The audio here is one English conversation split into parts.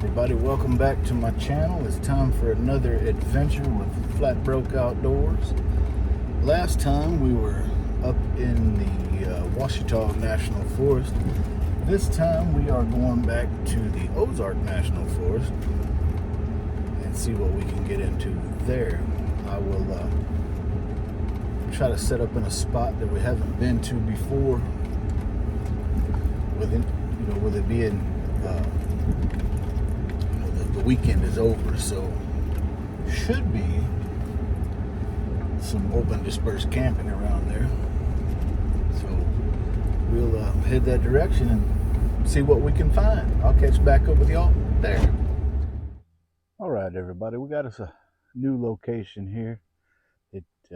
everybody, welcome back to my channel. It's time for another adventure with Flat Broke Outdoors. Last time we were up in the Ouachita National Forest. This time we are going back to the Ozark National Forest and see what we can get into there. I will try to set up in a spot that we haven't been to before, with it being the weekend is over, so should be some open dispersed camping around there. So we'll head that direction and see what we can find. I'll catch back up with y'all there. All right, everybody, we got us a new location here. It's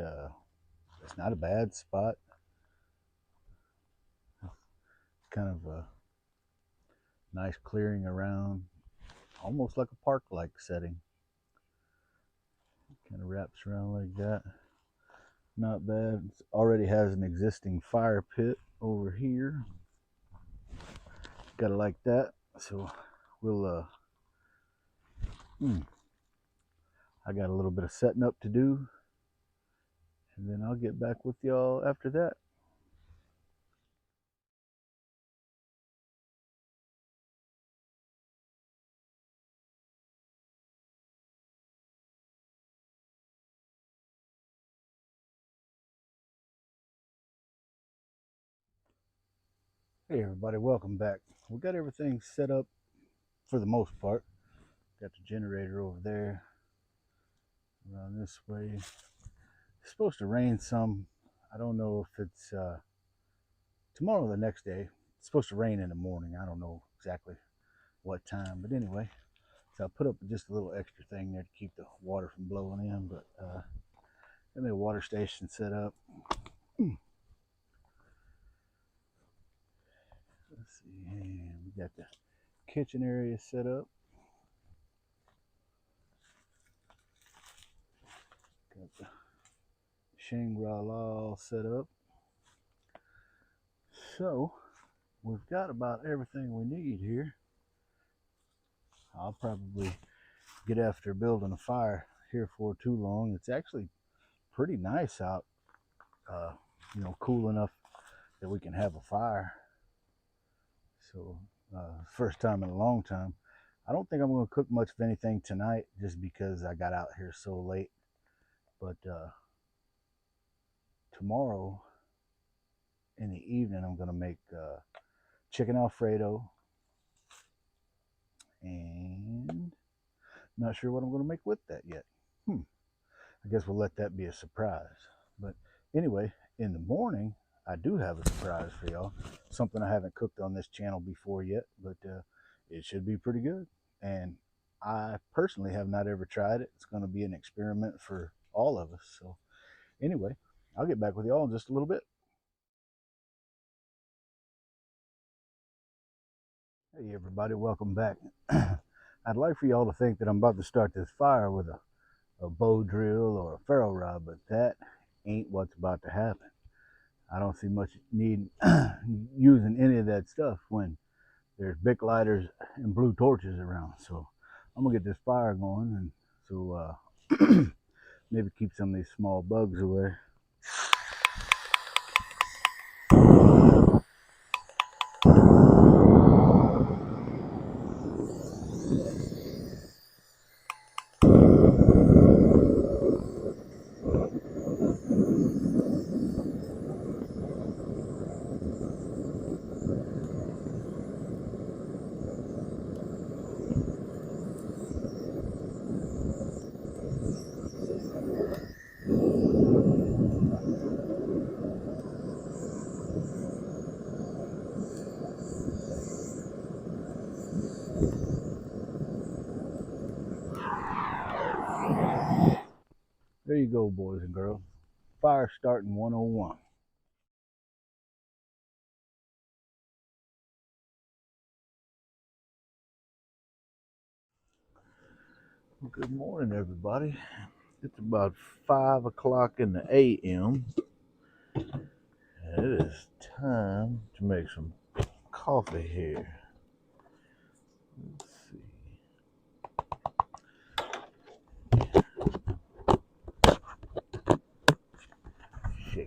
not a bad spot. Kind of a nice clearing around, almost like a park-like setting. Kind of wraps around like that. Not bad. It already has an existing fire pit over here. Gotta like that. So we'll I got a little bit of setting up to do, and then I'll get back with y'all after that. Hey everybody, welcome back. We got everything set up for the most part. Got the generator over there, around this way. It's supposed to rain some. I don't know if it's tomorrow or the next day. It's supposed to rain in the morning. I don't know exactly what time, but anyway. So I put up just a little extra thing there to keep the water from blowing in, but got me a water station set up. Let's see, we got the kitchen area set up. Got the Shangri-La all set up. So we've got about everything we need here. I'll probably get after building a fire here for too long. It's actually pretty nice out, cool enough that we can have a fire. So first time in a long time. I don't think I'm going to cook much of anything tonight just because I got out here so late. But tomorrow in the evening I'm going to make chicken alfredo, and not sure what I'm going to make with that yet. I guess we'll let that be a surprise. But anyway, in the morning I do have a surprise for y'all. Something I haven't cooked on this channel before yet, but it should be pretty good. And I personally have not ever tried it. It's going to be an experiment for all of us. So anyway, I'll get back with y'all in just a little bit. Hey everybody, welcome back. I'd like for y'all to think that I'm about to start this fire with a bow drill or a ferro rod, but that ain't what's about to happen. I don't see much need using any of that stuff when there's Bic lighters and blue torches around. So I'm gonna get this fire going, and so maybe keep some of these small bugs away. There you go, boys and girls. Fire starting 101. Well, good morning, everybody. It's about 5 o'clock in the a.m. and it is time to make some coffee here. Let's see.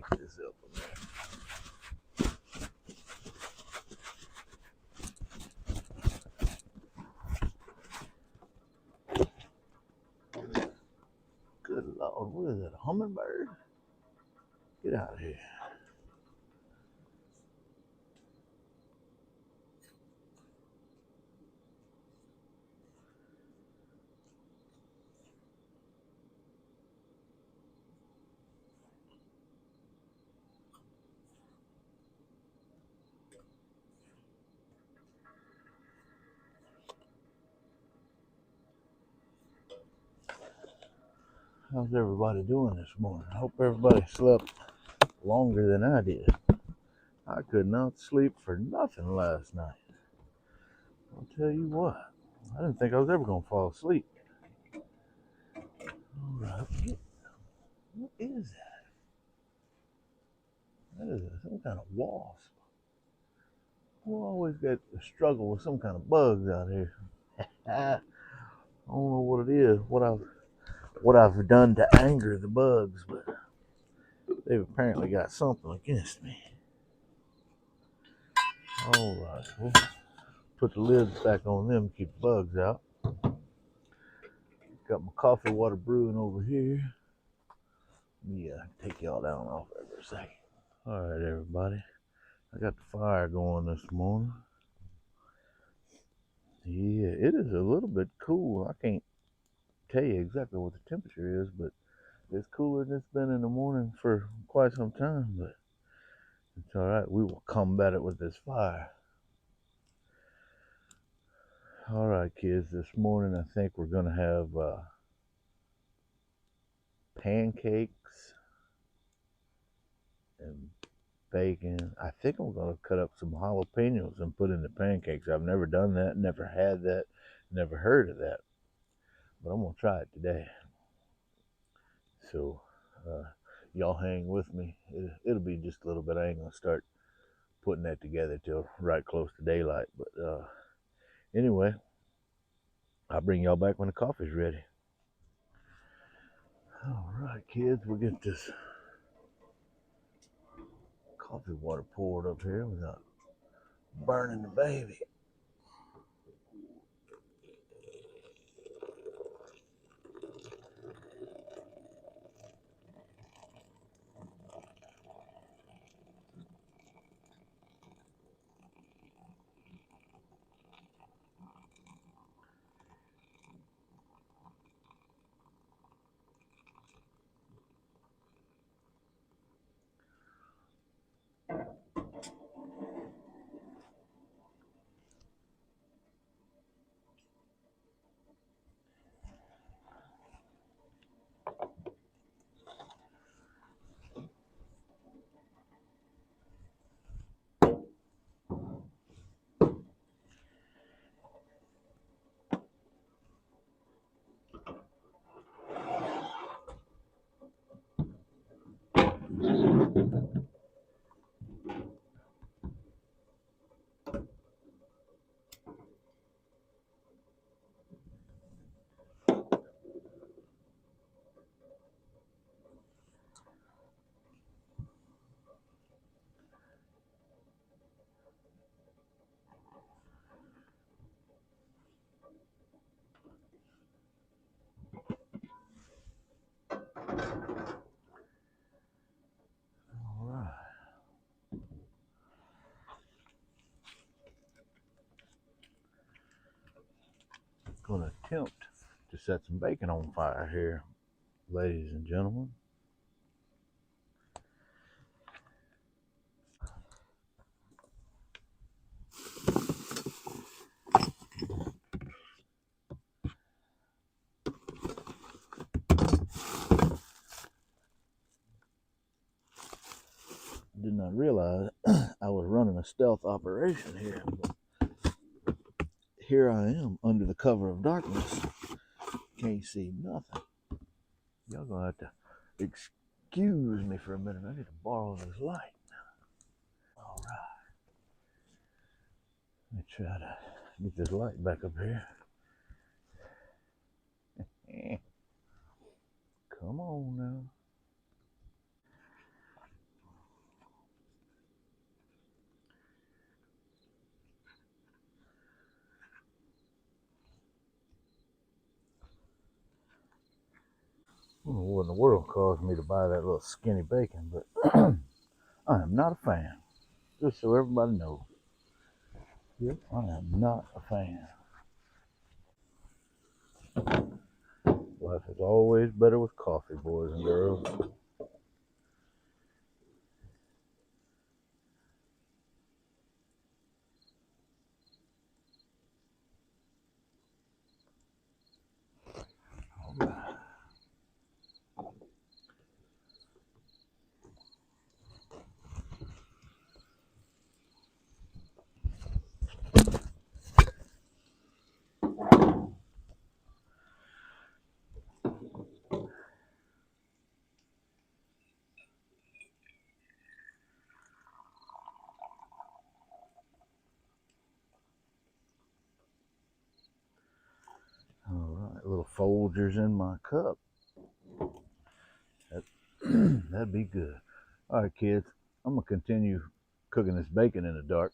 shake this up a minute. Good Lord, what is that, a hummingbird? Get out of here. How's everybody doing this morning? I hope everybody slept longer than I did. I could not sleep for nothing last night. I'll tell you what, I didn't think I was ever going to fall asleep. All right, what is that? That is some kind of wasp. We always got to struggle with some kind of bugs out here. I don't know what it is, what I've done to anger the bugs, but they've apparently got something against me. All right, we'll put the lids back on them to keep the bugs out. Got my coffee water brewing over here. Yeah, take y'all down off there for a second. All right, everybody. I got the fire going this morning. Yeah, it is a little bit cool. I can't tell you exactly what the temperature is, but it's cooler than it's been in the morning for quite some time. But it's all right. We will combat it with this fire. All right, kids. This morning, I think we're gonna have pancakes and bacon. I think I'm gonna cut up some jalapenos and put in the pancakes. I've never done that, never had that, never heard of that, but I'm gonna try it today. So y'all hang with me. It'll be just a little bit. I ain't gonna start putting that together till right close to daylight. But anyway, I'll bring y'all back when the coffee's ready. All right, kids, we'll get this coffee water poured up here without burning the baby. All right. Gonna attempt to set some bacon on fire here, ladies and gentlemen. Did not realize I was running a stealth operation here. Here I am under the cover of darkness. Can't see nothing. Y'all gonna have to excuse me for a minute. I need to borrow this light. All right. Let me try to get this light back up here. Come on now. I don't know what in the world caused me to buy that little skinny bacon, but I am not a fan. Just so everybody knows. Yep, I am not a fan. Life is always better with coffee, boys and girls. All right, little Folgers in my cup. That'd be good. All right, kids, I'm gonna continue cooking this bacon in the dark.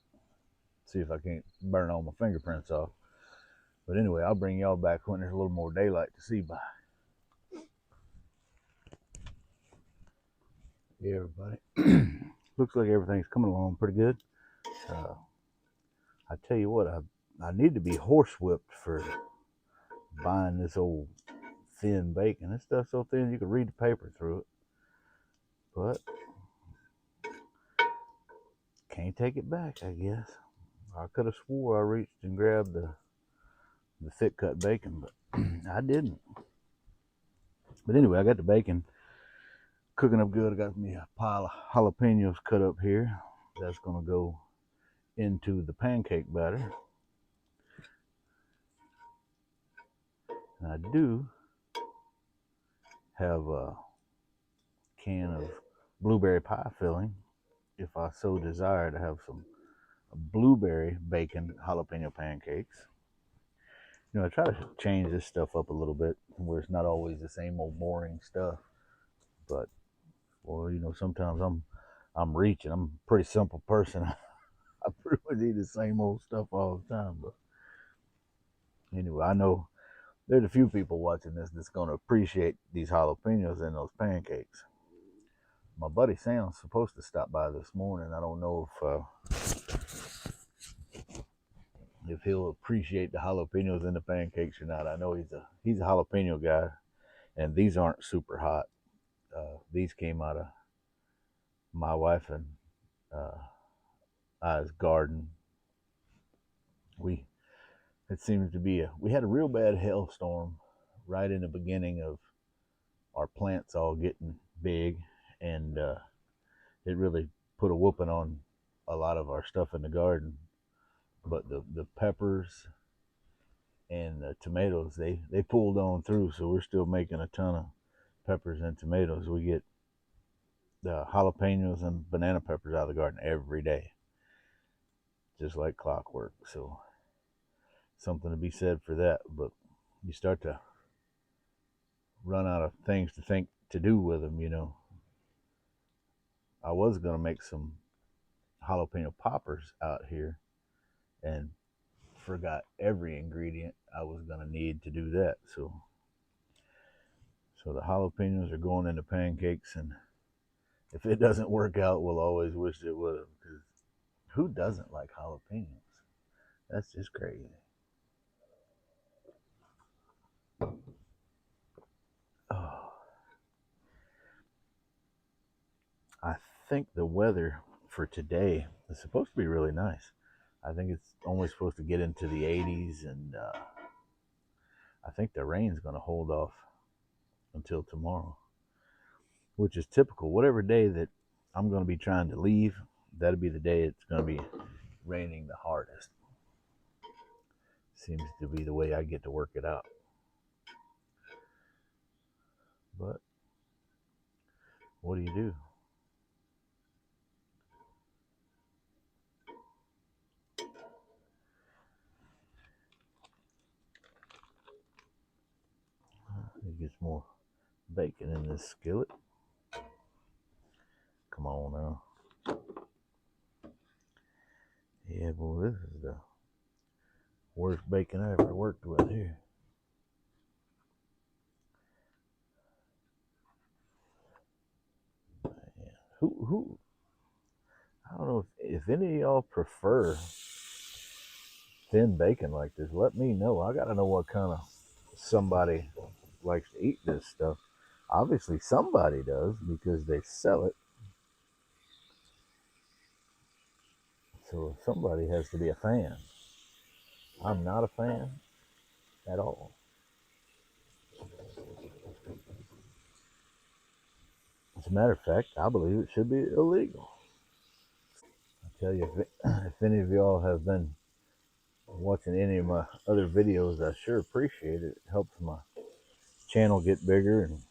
See if I can't burn all my fingerprints off. But anyway, I'll bring y'all back when there's a little more daylight to see by. Yeah, everybody. Looks like everything's coming along pretty good. Uh, I tell you what, I need to be horsewhipped for buying this old thin bacon. This stuff's so thin you can read the paper through it. But can't take it back, I guess. I could have swore I reached and grabbed the thick cut bacon, but I didn't. But anyway, I got the bacon cooking up good. I got me a pile of jalapenos cut up here. That's gonna go into the pancake batter. And I do have a can of blueberry pie filling if I so desire to have some blueberry bacon jalapeno pancakes. You know, I try to change this stuff up a little bit where it's not always the same old boring stuff. But well, you know, sometimes I'm reaching. I'm a pretty simple person. I pretty much eat the same old stuff all the time. But anyway, I know there's a few people watching this that's going to appreciate these jalapenos in those pancakes. My buddy Sam's supposed to stop by this morning. I don't know if he'll appreciate the jalapenos in the pancakes or not. I know he's a jalapeno guy, and these aren't super hot. These came out of my wife and I's garden. It seems to be we had a real bad hailstorm right in the beginning of our plants all getting big, and it really put a whooping on a lot of our stuff in the garden. But the peppers and the tomatoes, they pulled on through, so we're still making a ton of peppers and tomatoes. We get the jalapenos and banana peppers out of the garden every day, just like clockwork. So something to be said for that. But you start to run out of things to do with them, you know. I was gonna make some jalapeno poppers out here and forgot every ingredient I was gonna need to do that. So the jalapenos are going into pancakes, and if it doesn't work out, we'll always wish it would have. Because who doesn't like jalapenos? That's just crazy. Oh, I think the weather for today is supposed to be really nice. I think it's only supposed to get into the 80s, and I think the rain's going to hold off until tomorrow, which is typical. Whatever day that I'm going to be trying to leave, that'll be the day it's going to be raining the hardest. Seems to be the way I get to work it out. But what do you do? It gets more bacon in this skillet. Come on now. Yeah, boy, this is the worst bacon I ever worked with here. Who? I don't know if any of y'all prefer thin bacon like this. Let me know. I gotta know what kind of somebody likes to eat this stuff. Obviously, somebody does because they sell it. So somebody has to be a fan. I'm not a fan at all. As a matter of fact, I believe it should be illegal. I tell you, if any of y'all have been watching any of my other videos, I sure appreciate it. It helps my channel get bigger and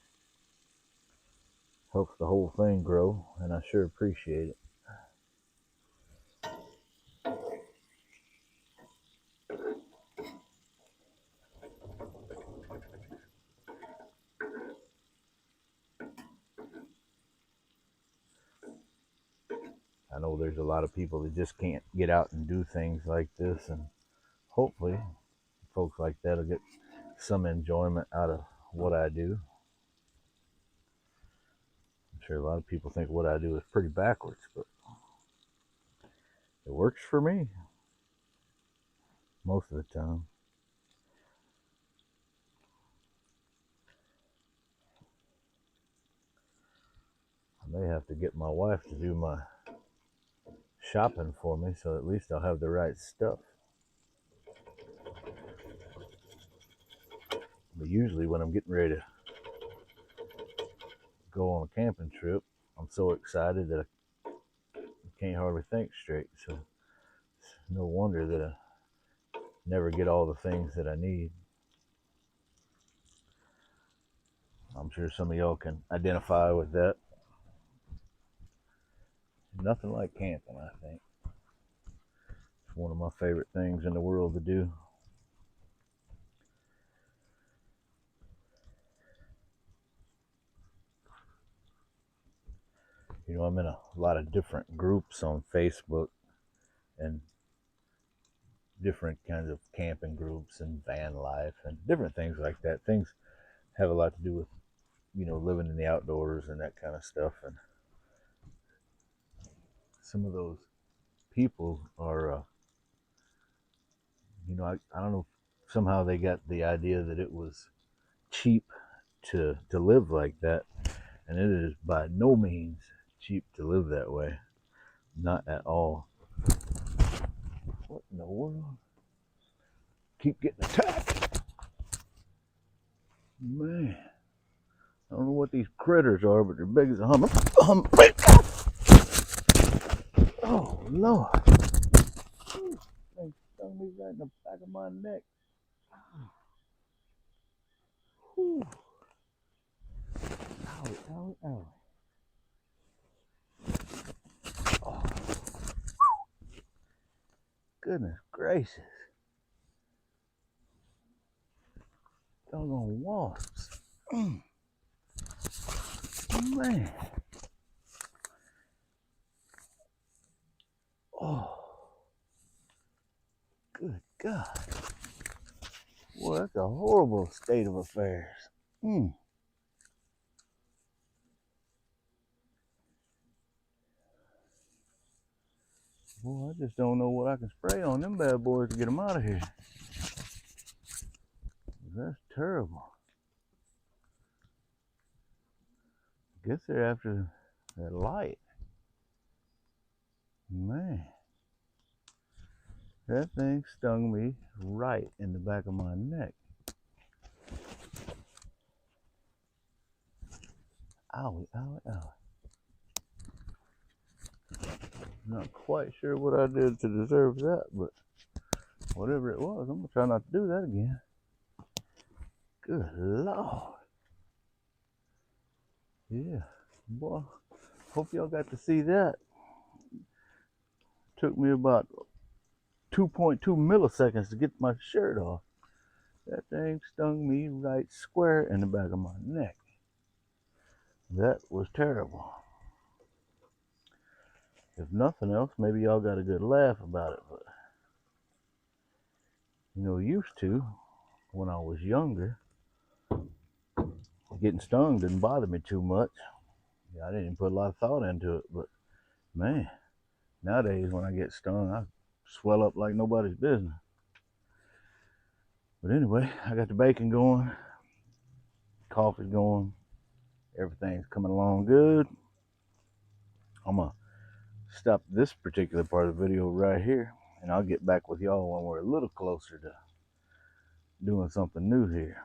helps the whole thing grow, and I sure appreciate it. I know there's a lot of people that just can't get out and do things like this, and hopefully folks like that will get some enjoyment out of what I do. I'm sure a lot of people think what I do is pretty backwards, but it works for me most of the time. I may have to get my wife to do my shopping for me, so at least I'll have the right stuff. But usually when I'm getting ready to go on a camping trip, I'm so excited that I can't hardly think straight. So it's no wonder that I never get all the things that I need. I'm sure some of y'all can identify with that. Nothing like camping, I think. It's one of my favorite things in the world to do. You know, I'm in a lot of different groups on Facebook and different kinds of camping groups and van life and different things like that. Things have a lot to do with, you know, living in the outdoors and that kind of stuff. And some of those people are, you know, I don't know, somehow they got the idea that it was cheap to live like that. And it is by no means cheap to live that way. Not at all. What in the world? Keep getting attacked. Man. I don't know what these critters are, but they're big as a hummer. Oh, Lord. They stung me right in the back of my neck. Whew. Owie, owie, owie. Oh, goodness gracious. Doggone wasps. Man. Oh, good God. Well, that's a horrible state of affairs. Boy, I just don't know what I can spray on them bad boys to get them out of here. That's terrible. I guess they're after that light. Man. That thing stung me right in the back of my neck. Owie, owie, owie. Not quite sure what I did to deserve that, but whatever it was, I'm gonna try not to do that again. Good Lord. Yeah, boy, hope y'all got to see that. Took me about 2.2 milliseconds to get my shirt off. That thing stung me right square in the back of my neck. That was terrible. If nothing else, maybe y'all got a good laugh about it, but you know, used to, when I was younger, getting stung didn't bother me too much. Yeah, I didn't even put a lot of thought into it, but man, nowadays when I get stung, I swell up like nobody's business. But anyway, I got the bacon going, coffee's going, everything's coming along good. I'm gonna stop this particular part of the video right here, and I'll get back with y'all when we're a little closer to doing something new here.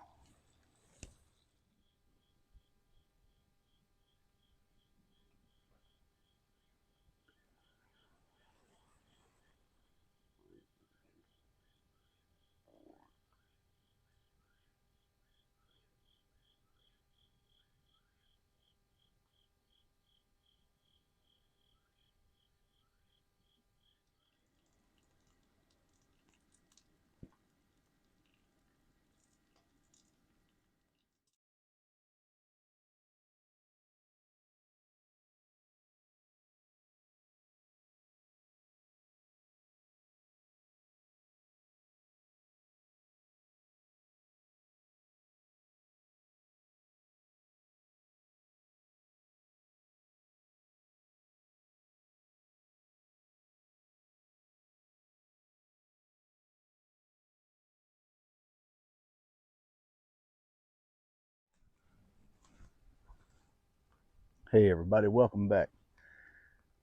Hey everybody, welcome back.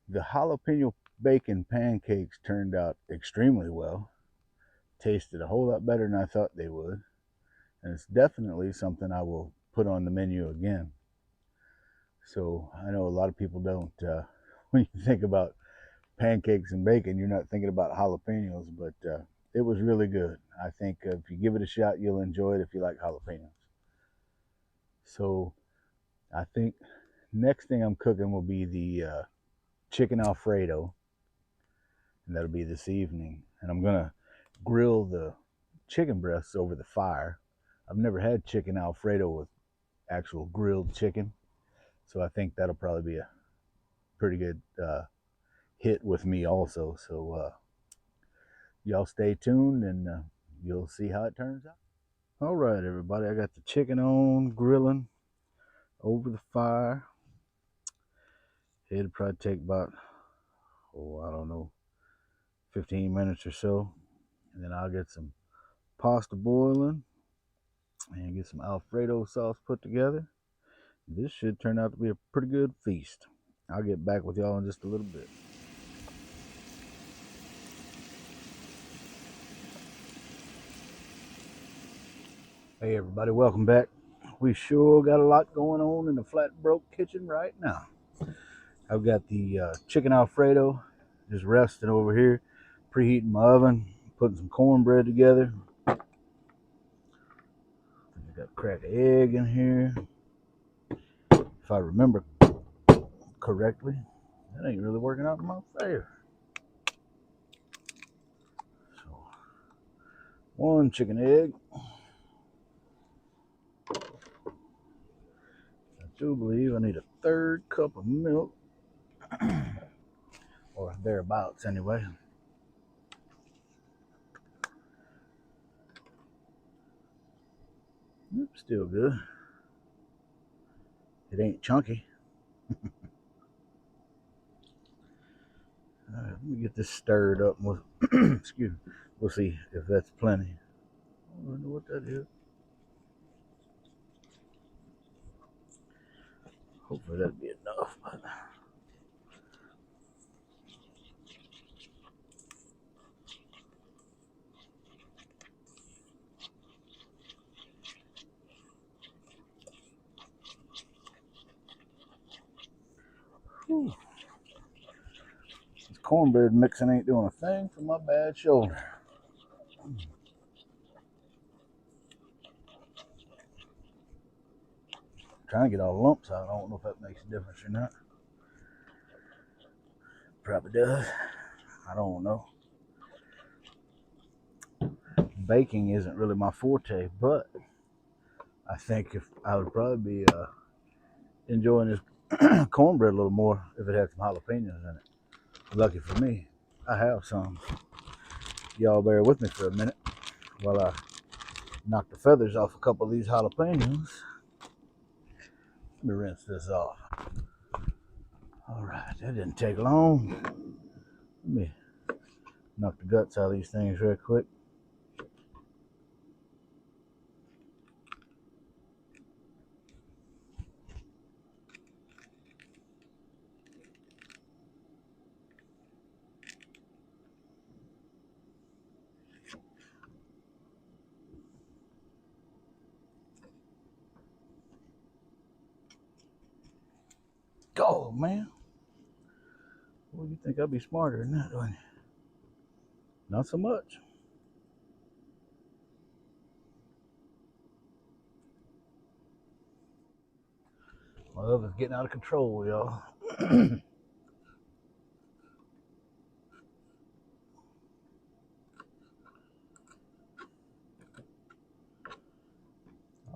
The jalapeno bacon pancakes turned out extremely well. Tasted a whole lot better than I thought they would. And it's definitely something I will put on the menu again. So I know a lot of people don't, when you think about pancakes and bacon, you're not thinking about jalapenos, but it was really good. I think if you give it a shot, you'll enjoy it if you like jalapenos. So I think next thing I'm cooking will be the chicken alfredo, and that'll be this evening. And I'm gonna grill the chicken breasts over the fire. I've never had chicken alfredo with actual grilled chicken, so I think that'll probably be a pretty good hit with me also. So y'all stay tuned, and you'll see how it turns out. All right, everybody, I got the chicken on grilling over the fire. It'll probably take about, I don't know, 15 minutes or so, and then I'll get some pasta boiling and get some alfredo sauce put together. This should turn out to be a pretty good feast. I'll get back with y'all in just a little bit. Hey everybody, welcome back. We sure got a lot going on in the flat broke kitchen right now. I've got the chicken alfredo just resting over here, preheating my oven, putting some cornbread together. I got a crack of egg in here. If I remember correctly, that ain't really working out in my favor. So, one chicken egg. I do believe I need a third cup of milk, or thereabouts anyway. Still good. It ain't chunky. All right, let me get this stirred up. We'll, excuse me. We'll see if that's plenty. I don't know what that is. Hopefully that'll be enough. Whew. This cornbread mixing ain't doing a thing for my bad shoulder. Trying to get all the lumps out. I don't know if that makes a difference or not. Probably does. I don't know. Baking isn't really my forte, but I think if I would probably be enjoying this cornbread a little more if it had some jalapenos in it. Lucky for me, I have some. Y'all bear with me for a minute while I knock the feathers off a couple of these jalapenos. Let me rinse this off. All right, that didn't take long. Let me knock the guts out of these things real quick. Go, man. Well, you think I'd be smarter than that, don't you? Not so much. My oven's getting out of control, y'all. I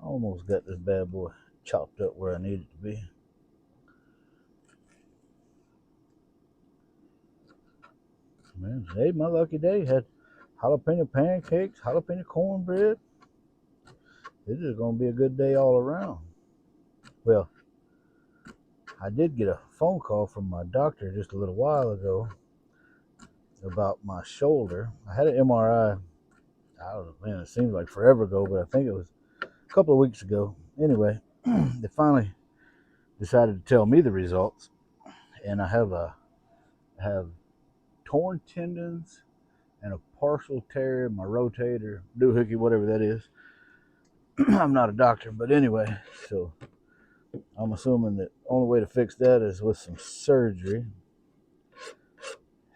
almost got this bad boy chopped up where I need it to be. Man, today my lucky day had jalapeno pancakes, jalapeno cornbread. This is gonna be a good day all around. Well, I did get a phone call from my doctor just a little while ago about my shoulder. I had an MRI. I don't know, man, it seems like forever ago, but I think it was a couple of weeks ago. Anyway, they finally decided to tell me the results, and I have torn tendons and a partial tear in my rotator, doohickey, whatever that is. I'm not a doctor, but anyway, so I'm assuming that the only way to fix that is with some surgery.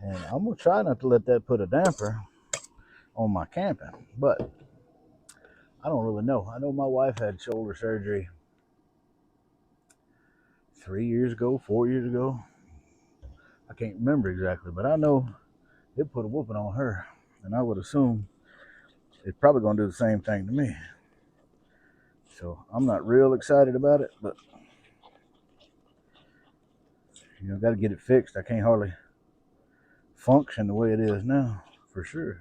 And I'm going to try not to let that put a damper on my camping, but I don't really know. I know my wife had shoulder surgery 3 years ago, 4 years ago. I can't remember exactly, but I know it put a whooping on her. And I would assume it's probably going to do the same thing to me. So I'm not real excited about it, but got to get it fixed. I can't hardly function the way it is now, for sure.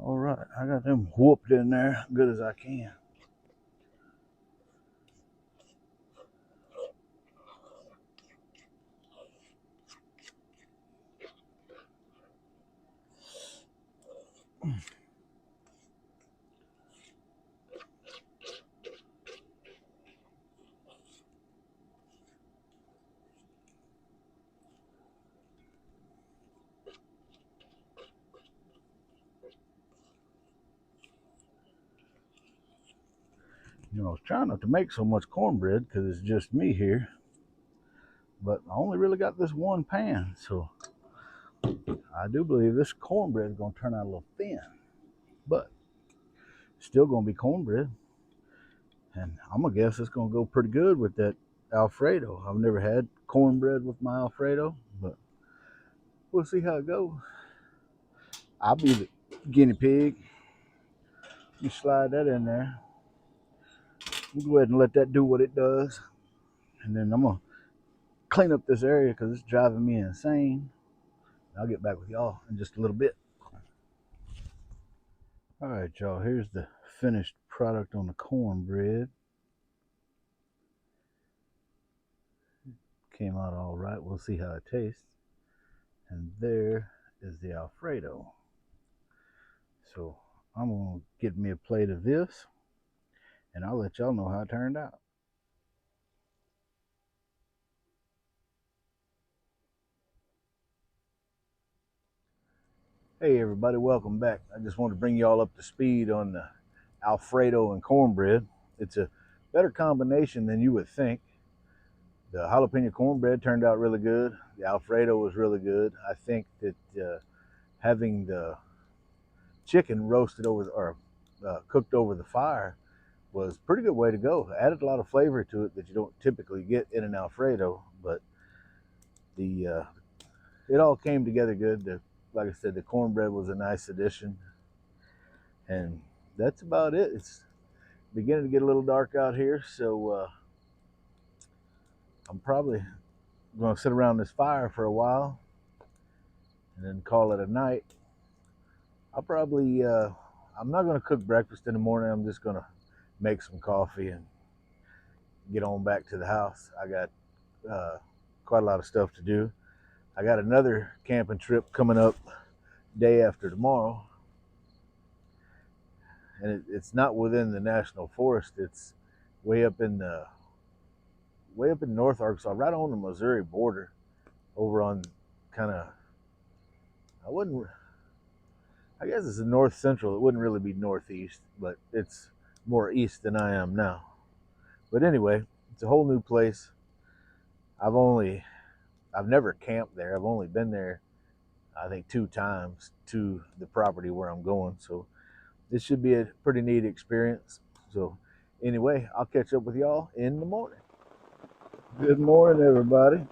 All right, I got them whooped in there good as I can. I was trying not to make so much cornbread because it's just me here, but I only really got this one pan, so I do believe this cornbread is going to turn out a little thin, but still going to be cornbread. And I'm going to guess it's going to go pretty good with that alfredo. I've never had cornbread with my alfredo, but we'll see how it goes. I'll be the guinea pig. You slide that in there. We'll go ahead and let that do what it does. And then I'm going to clean up this area because it's driving me insane. I'll get back with y'all in just a little bit. All right, y'all, here's the finished product on the cornbread. Came out all right. We'll see how it tastes. And there is the alfredo. So I'm going to get me a plate of this, and I'll let y'all know how it turned out. Hey everybody, welcome back. I just want to bring y'all up to speed on the alfredo and cornbread. It's a better combination than you would think. The jalapeno cornbread turned out really good. The alfredo was really good. I think that having the chicken roasted over or cooked over the fire was a pretty good way to go. Added a lot of flavor to it that you don't typically get in an alfredo, but the it all came together good. Like I said, the cornbread was a nice addition, and that's about it. It's beginning to get a little dark out here, so I'm probably going to sit around this fire for a while and then call it a night. I'm not going to cook breakfast in the morning. I'm just going to make some coffee and get on back to the house. I got quite a lot of stuff to do. I got another camping trip coming up day after tomorrow, and it's not within the national forest. It's way up in North Arkansas, right on the Missouri border, over on kind of I wouldn't I guess it's the north central. It wouldn't really be northeast, but it's more east than I am now. But anyway, it's a whole new place. I've never camped there. I've only been there, I think, 2 times to the property where I'm going. So this should be a pretty neat experience. So anyway, I'll catch up with y'all in the morning. Good morning, everybody.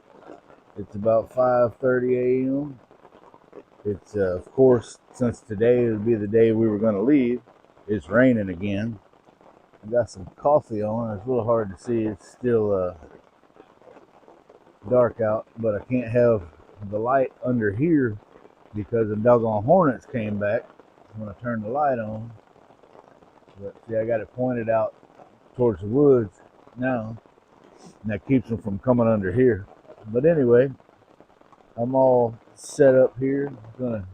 It's about 5:30 a.m. It's of course, since today would be the day we were going to leave, it's raining again. I got some coffee on. It's a little hard to see. It's still dark out, but I can't have the light under here because the doggone hornets came back when I turned the light on. But see, I got it pointed out towards the woods now, and that keeps them from coming under here. But anyway, I'm all set up here. I'm gonna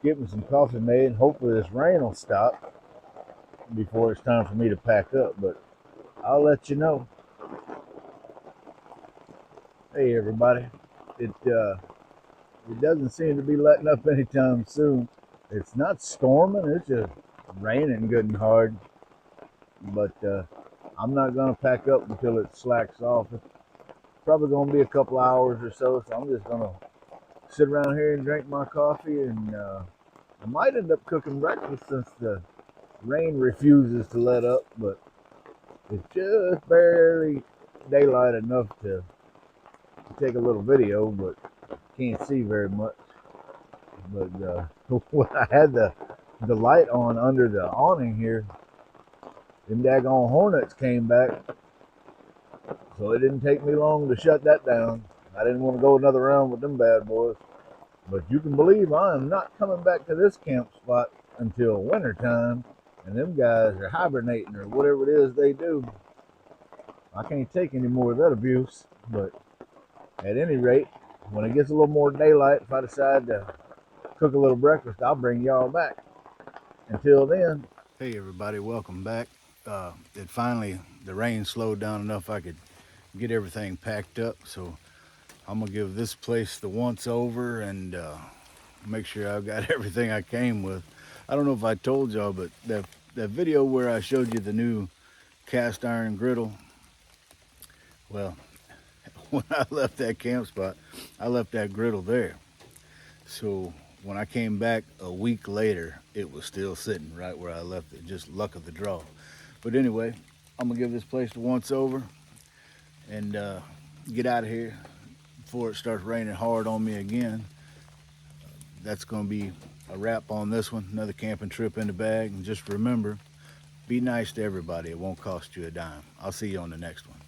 get me some coffee made, and hopefully this rain will stop before it's time for me to pack up. But I'll let you know. Hey everybody, it doesn't seem to be letting up anytime soon. It's not storming, it's just raining good and hard. But I'm not gonna pack up until it slacks off. It's probably gonna be a couple hours or so, so I'm just gonna sit around here and drink my coffee, and I might end up cooking breakfast since the rain refuses to let up, but it's just barely daylight enough to take a little video, but can't see very much. But when I had the light on under the awning here, them daggone hornets came back, so it didn't take me long to shut that down. I didn't want to go another round with them bad boys. But you can believe I am not coming back to this camp spot until winter time, and them guys are hibernating or whatever it is they do. I can't take any more of that abuse, but at any rate, when it gets a little more daylight, if I decide to cook a little breakfast, I'll bring y'all back. Until then, hey everybody, welcome back. The rain slowed down enough I could get everything packed up, so I'm gonna give this place the once over and make sure I've got everything I came with. I don't know if I told y'all, but that video where I showed you the new cast iron griddle, well, when I left that camp spot, I left that griddle there. So when I came back a week later, it was still sitting right where I left it. Just luck of the draw. But anyway, I'm gonna give this place the once over and get out of here before it starts raining hard on me again. That's gonna be a wrap on this one. Another camping trip in the bag. And just remember, be nice to everybody. It won't cost you a dime. I'll see you on the next one.